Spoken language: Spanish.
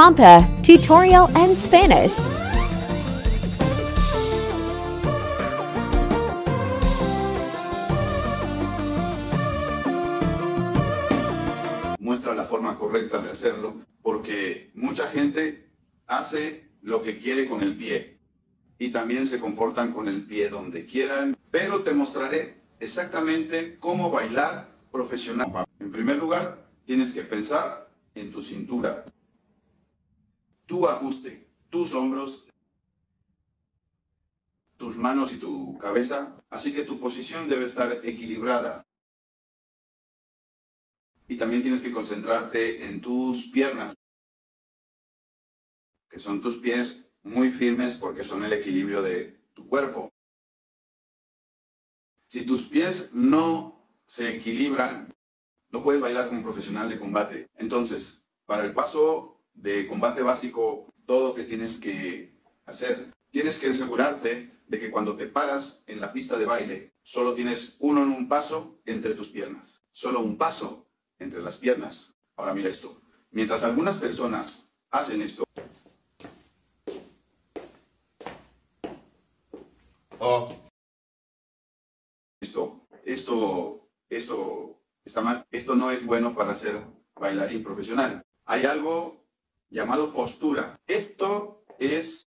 Compa Tutorial and Spanish. Muestra la forma correcta de hacerlo, porque mucha gente hace lo que quiere con el pie y también se comportan con el pie donde quieran, pero te mostraré exactamente cómo bailar profesional. En primer lugar, tienes que pensar en tu cintura, tu ajuste, tus hombros, tus manos y tu cabeza, así que tu posición debe estar equilibrada. Y también tienes que concentrarte en tus piernas, que son tus pies muy firmes porque son el equilibrio de tu cuerpo. Si tus pies no se equilibran, no puedes bailar como un profesional de combate. Entonces, para el paso de combate básico, todo lo que tienes que hacer, tienes que asegurarte de que cuando te paras en la pista de baile, solo tienes un paso entre tus piernas. Solo un paso entre las piernas. Ahora mira esto. Mientras algunas personas hacen esto, esto está mal. Esto no es bueno para ser bailarín profesional. Hay algo llamado postura. Esto es